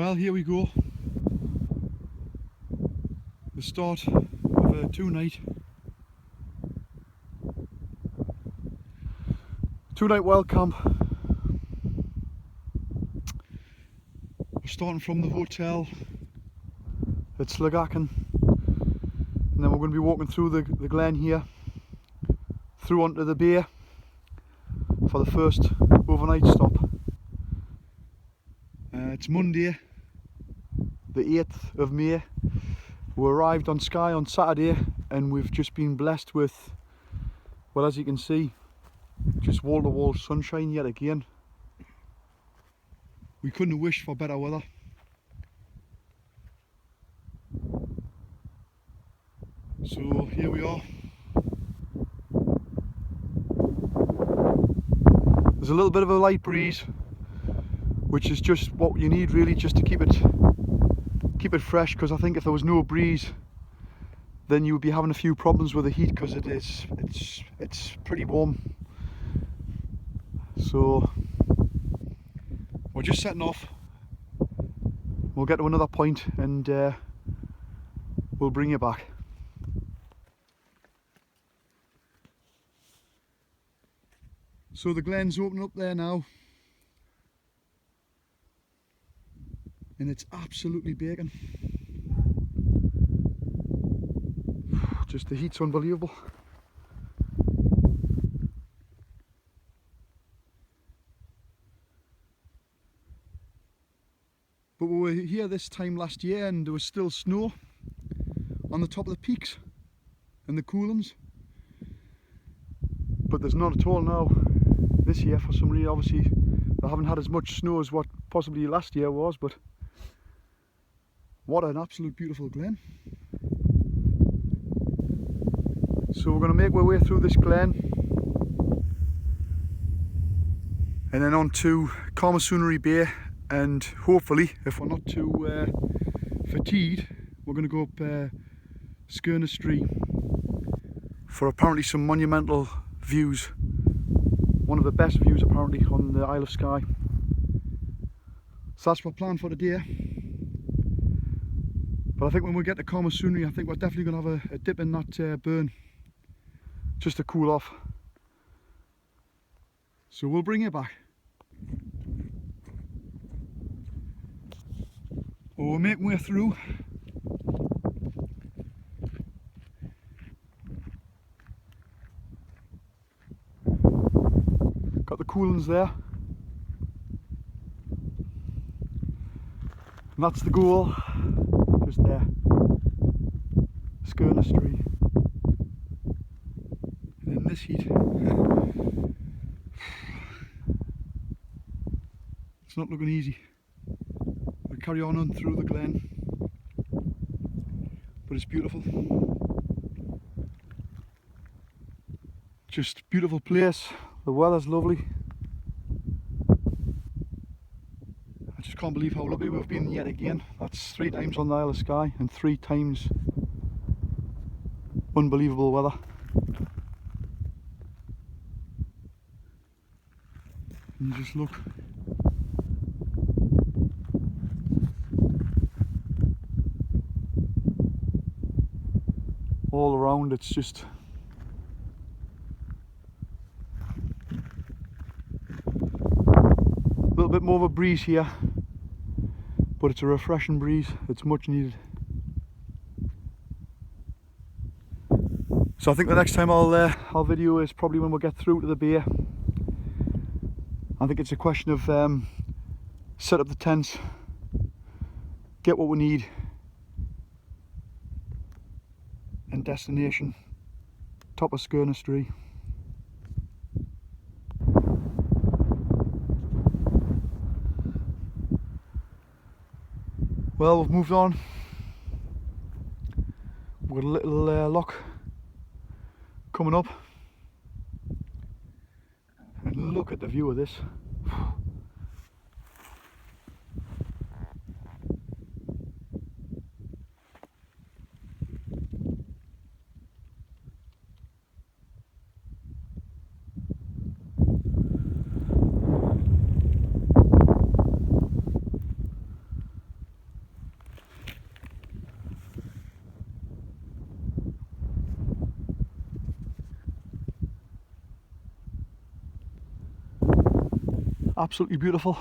Well, here we go. The start of a two-night wild camp. We're starting from the hotel at Sligachan, and then we're going to be walking through the glen here, through onto the bay for the first overnight stop. It's Monday, the 8th of May. We arrived on Skye on Saturday, and we've just been blessed with, well, as you can see, just wall-to-wall sunshine yet again. We couldn't have wished for better weather. So here we are. There's a little bit of a light breeze, which is just what you need really, just to keep it fresh, because I think if there was no breeze then you would be having a few problems with the heat, because it's pretty warm. So we're just setting off. We'll get to another point and we'll bring you back. So the glen's opening up there now, and it's absolutely baking. Just the heat's unbelievable. But we were here this time last year and there was still snow on the top of the peaks and the coolings. But there's not at all now this year for some reason. Obviously they haven't had as much snow as what possibly last year was, but what an absolute beautiful glen. So we're going to make our way through this glen and then on to Camasunary Bay, and hopefully, if we're not too fatigued, we're going to go up Sligachan for apparently some monumental views. One of the best views apparently on the Isle of Skye. So that's our plan for today. But I think when we get to Camasunary, I think we're definitely going to have a dip in that burn, just to cool off. So we'll bring it back. Well, we're making way through. Got the coolings there. And that's the goal, just there. Sligachan. And in this heat, it's not looking easy. We'll carry on through the glen, but it's beautiful. Just beautiful place. The weather's lovely. I just can't believe how lucky we've been yet again. That's 3 times on the Isle of Skye and 3 times unbelievable weather. And you just look. All around, it's just a little bit more of a breeze here, but it's a refreshing breeze. It's much needed. So I think the next time I'll video is probably when we get through to the bay. I think it's a question of set up the tents, get what we need, and destination, top of Sligachan. Well, we've moved on. We've got a little lock coming up, and look at the view of this. Absolutely beautiful.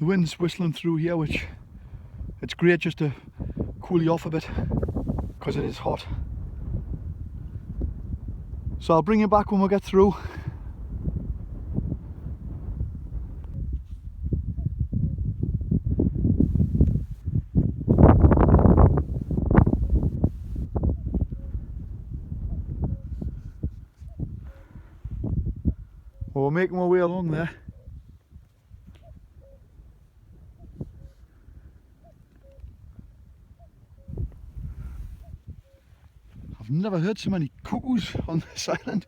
The wind's whistling through here, which it's great just to cool you off a bit because it is hot. So I'll bring you back when we get through. Well, we're making our way along there. I've never heard so many cuckoos on this island.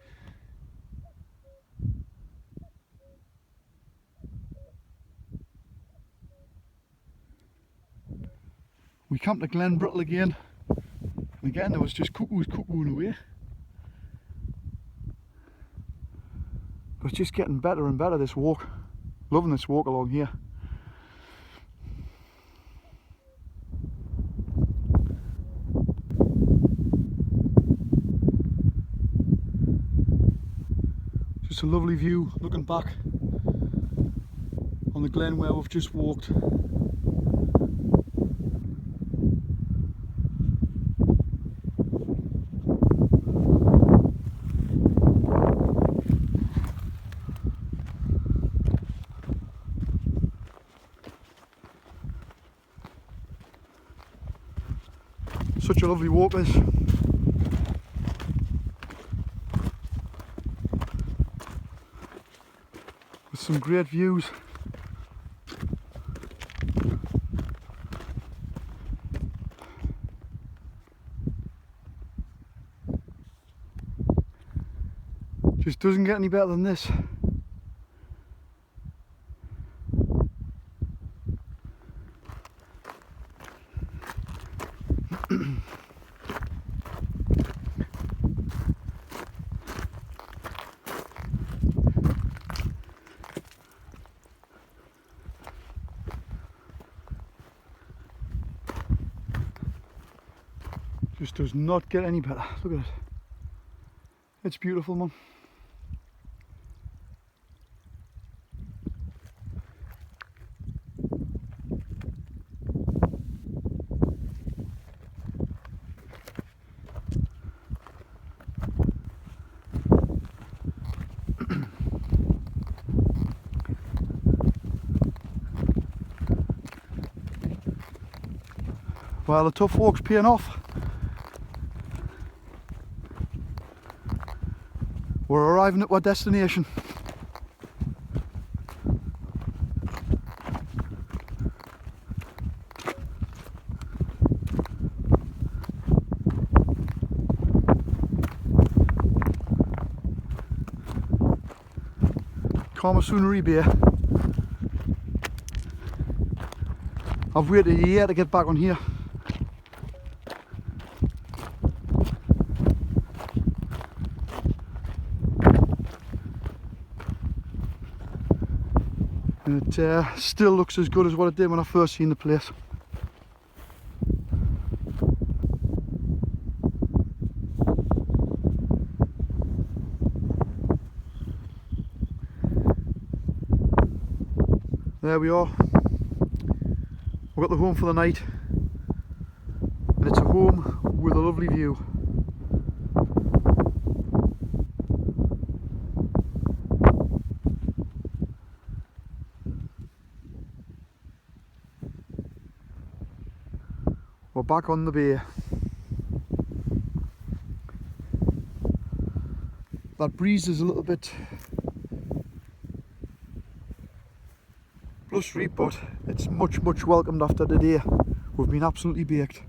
We camped at Glen again, and again there was just cuckoos cuckooing away. But it's just getting better and better, this walk. Loving this walk along here. Just a lovely view looking back on the glen where we've just walked. Such a lovely walk this. With some great views. Just doesn't get any better than this. Just does not get any better. Look at it. It's beautiful, man. Well, the tough walk's paying off. We're arriving at our destination. Camasunary Bay. I've waited a year to get back on here. And it still looks as good as what it did when I first seen the place. There we are. We've got the home for the night, and it's a home with a lovely view. We're back on the bay. That breeze is a little bit blustery, but it's much welcomed after today. We've been absolutely baked.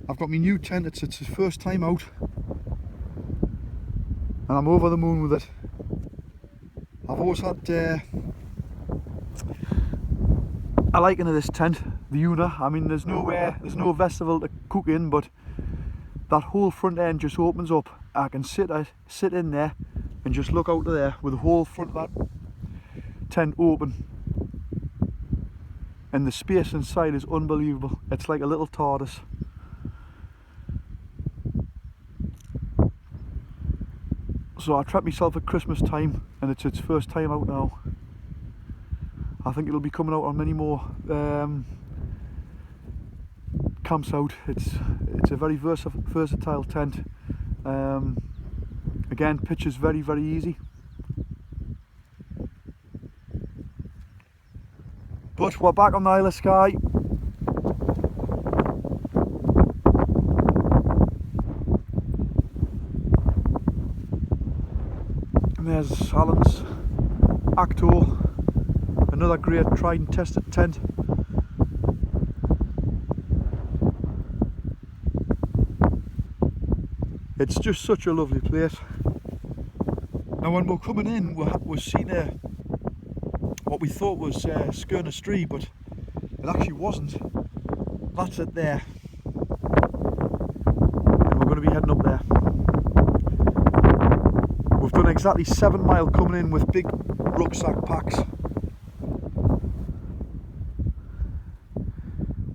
I've got my new tent, it's the first time out, and I'm over the moon with it. I've always had a liking of this tent, the Unna. I mean, there's no vestibule to cook in, but that whole front end just opens up. I can sit in there and just look out to there with the whole front of that tent open, and the space inside is unbelievable. It's like a little TARDIS. So I trapped myself at Christmas time, and it's its first time out now. I think it'll be coming out on many more camps out. It's a very versatile tent. Again, pitch is very easy. But we're back on the Isle of Skye. And there's Alan's Acto, another great tried and tested tent. It's just such a lovely place. Now when we're coming in, we're seeing what we thought was Skernastree, but it actually wasn't. That's it there. And we're going to be heading up there. We've done exactly 7 miles coming in with big rucksack packs.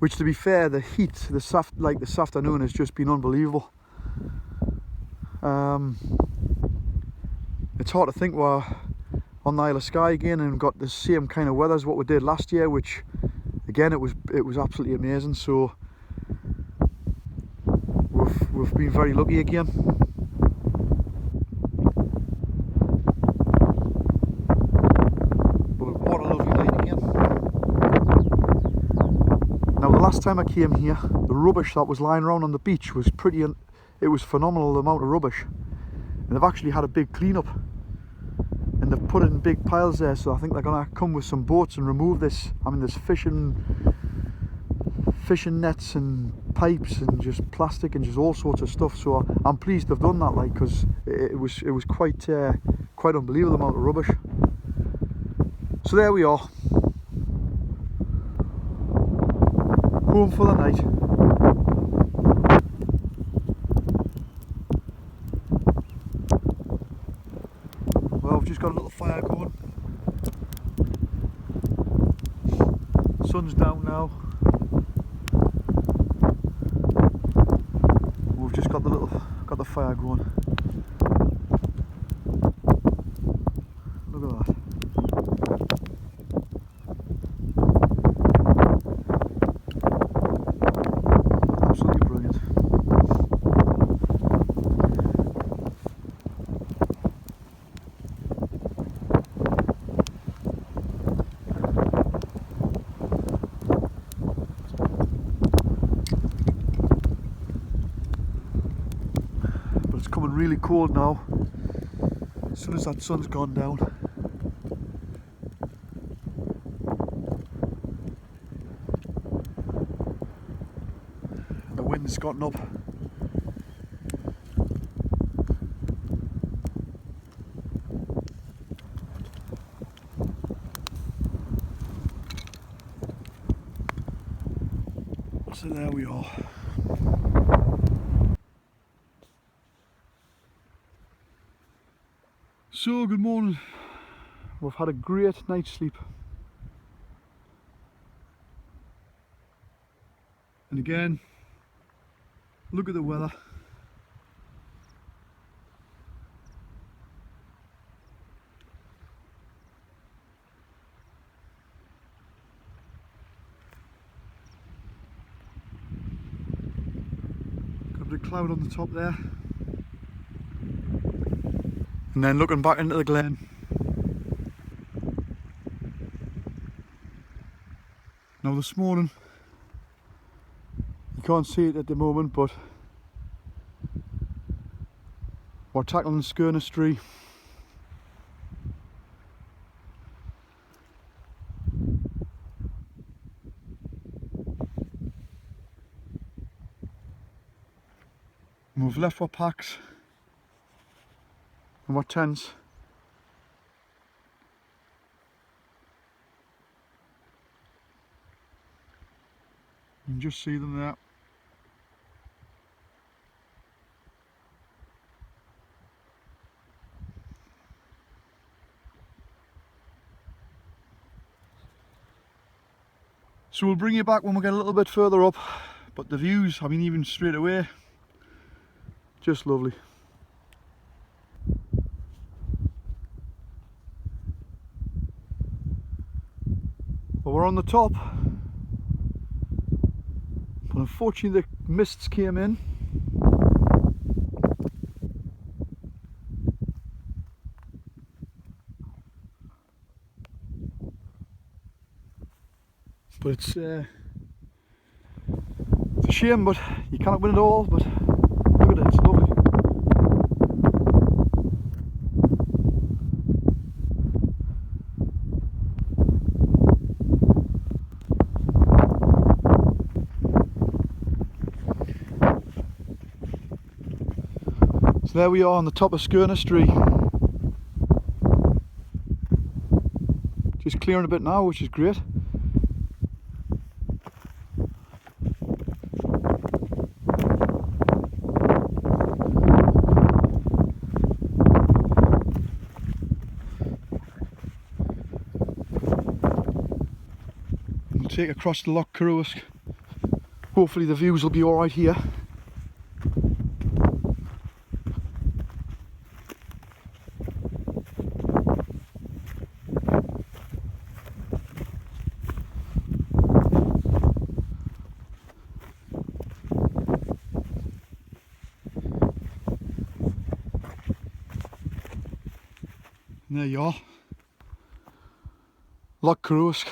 Which, to be fair, the heat this afternoon has just been unbelievable. It's hard to think we're on the Isle of Skye again and got the same kind of weather as what we did last year, which again it was absolutely amazing. So we've been very lucky again. But what a lovely night again. Now the last time I came here, the rubbish that was lying around on the beach was it was phenomenal, the amount of rubbish. And they've actually had a big clean-up. And they've put it in big piles there, so I think they're going to come with some boats and remove this. I mean, there's fishing nets and pipes and just plastic and just all sorts of stuff. So I'm pleased they've done that, like, because it was quite unbelievable, the amount of rubbish. So there we are, home for the night. Well, I've just got a little fire going. Sun's down now. We've just got the fire going. Look at that. Absolutely brilliant. Coming really cold now, as soon as that sun's gone down. The wind's gotten up. So there we are. So, good morning. We've had a great night's sleep. And again, look at the weather. Got a bit of cloud on the top there. And then looking back into the glen. Now this morning, you can't see it at the moment, but we're tackling Skernastree. And we've left our packs and our tents. You can just see them there. So we'll bring you back when we get a little bit further up, but the views, I mean, even straight away, just lovely. Well, we're on the top, but unfortunately the mists came in. But it's a shame, but you cannot win it all. But look at it, it's lovely. So there we are on the top of Sligachan. Just clearing a bit now, which is great. We'll take across the Loch Carruisk. Hopefully the views will be alright here. And there you are, Loch Carruisk.